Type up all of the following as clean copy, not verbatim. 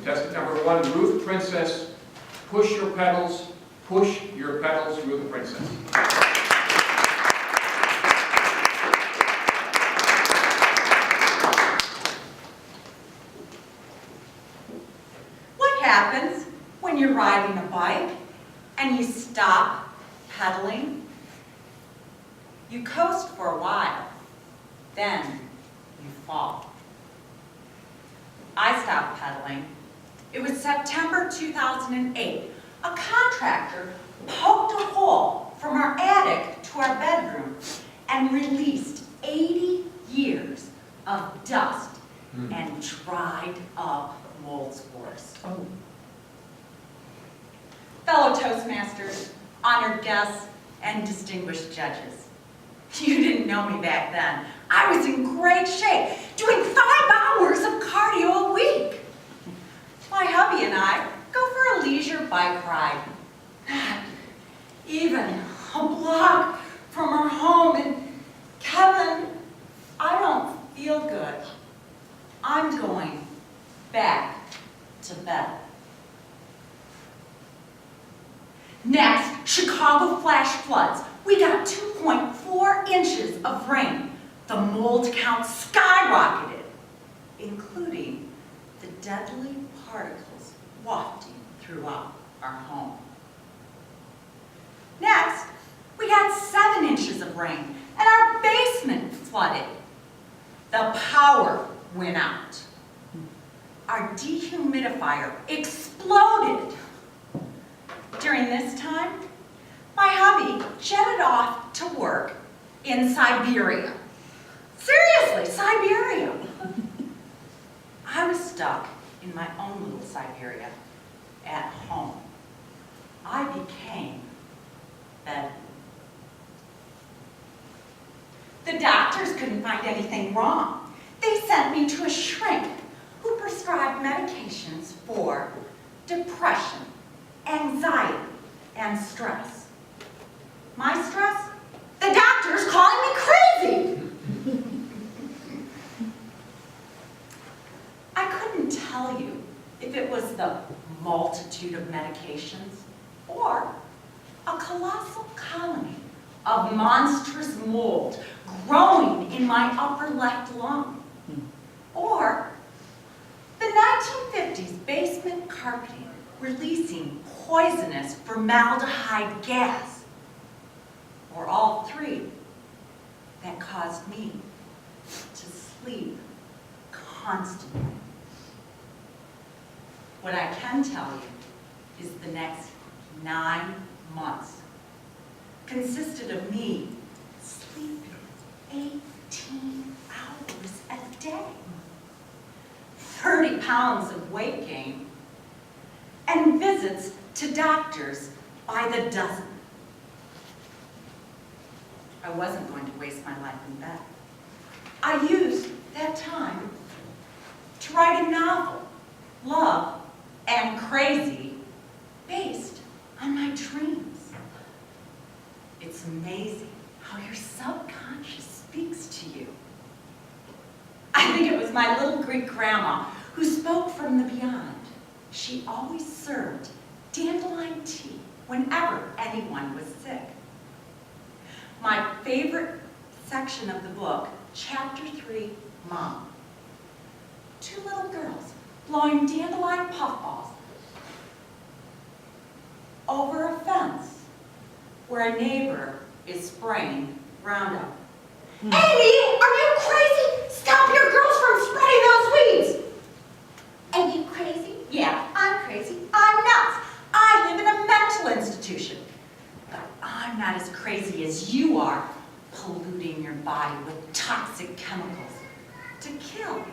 Contestant number 1, Ruth Princess. Push your pedals through the princess. What happens when you're riding a bike and you stop pedaling? You coast for a while, then you fall. I stopped pedaling. It was September 2008. A contractor poked a hole from our attic to our bedroom and released 80 years of dust and dried up mold spores. Oh. Fellow Toastmasters, honored guests, and distinguished judges. You didn't know me back then. I was in great shape, doing 5 hours of cardio a week. My hubby and I go for a leisure bike ride. Not even a block from our home. And Kevin, I don't feel good. I'm going back to bed. Next, Chicago flash floods. We got 2.4 inches of rain. The mold count skyrocketed, including the deadly particles wafting throughout our home. Next, we got 7 inches of rain, and our basement flooded. The power went out. Our dehumidifier exploded. During this time, my hubby jetted off to work in Siberia. Seriously, Siberia. I was stuck in my own little Siberia at home. I became bedridden. The doctors couldn't find anything wrong. They sent me to a shrink who prescribed medications for depression, anxiety, and stress. My stress? The doctor's calling me crazy! I couldn't tell you if it was the multitude of medications or a colossal colony of monstrous mold growing in my upper left lung, or the 1950s basement carpeting releasing poisonous formaldehyde gas, or all three that caused me to sleep constantly. What I can tell you is the next 9 months consisted of me sleeping 18 hours a day, 30 pounds of weight gain, and visits to doctors by the dozen. I wasn't going to waste my life in bed. I used that time to write a novel, Love and Crazy, based on my dreams. It's amazing how your subconscious speaks to you. I think it was my little Greek grandma who spoke from the beyond. She always served dandelion tea whenever anyone was sick. My favorite section of the book, Chapter 3, Mom. 2 little girls blowing dandelion puffballs over a fence where a neighbor is spraying Roundup. Amy, are you crazy? Stop your girls from spreading those weeds! Are you crazy? Yeah, I'm crazy. I'm nuts. I live in a mental institution. But I'm not as crazy as you are, polluting your body with toxic chemicals to kill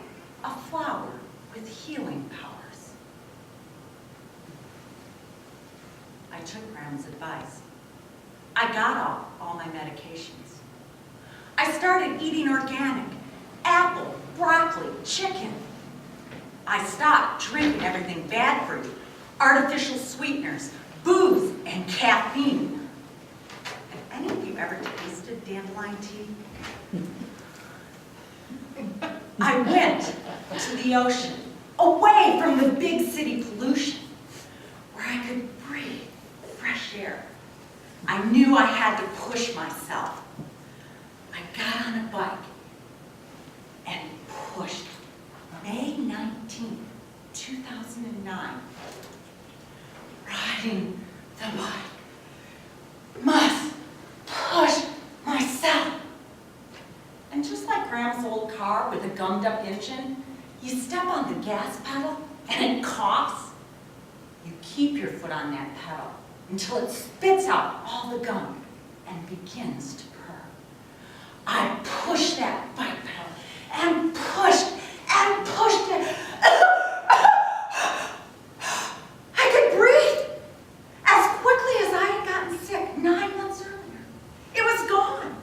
a flower with healing powers. I took Grandma's advice. I got off all my medications. I started eating organic, apple, broccoli, chicken. I stopped drinking everything bad for you, artificial sweeteners, booze, and caffeine. Have any of you ever tasted dandelion tea? I went to the ocean away from the big city pollution, where I could breathe fresh air. I knew I had to push myself. I got on a bike and pushed. May 19th, 2009. Riding the bike. Must push myself. And just like Grandma's old car with a gummed up engine, you step on the gas pedal and it coughs. You keep your foot on that pedal until it spits out all the gum and begins to purr. I pushed that bike pedal and pushed it. I could breathe as quickly as I had gotten sick 9 months earlier. It was gone.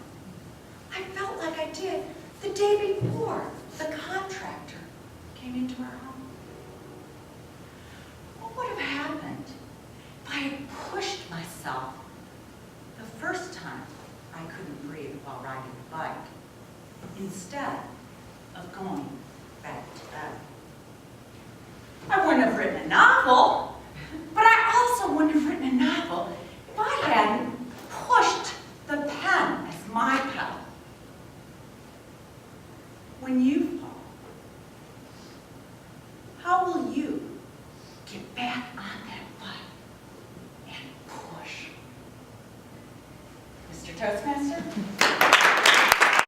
I felt like I did the day before the contractor came into our home. What would have happened if I had pushed myself the first time I couldn't breathe while riding the bike, instead of going back to bed? I wouldn't have written a novel, but I also wouldn't have written a novel if I hadn't pushed the pen as my pedal. When you fall, how will you get back on that bike and push? Mr. Toastmaster?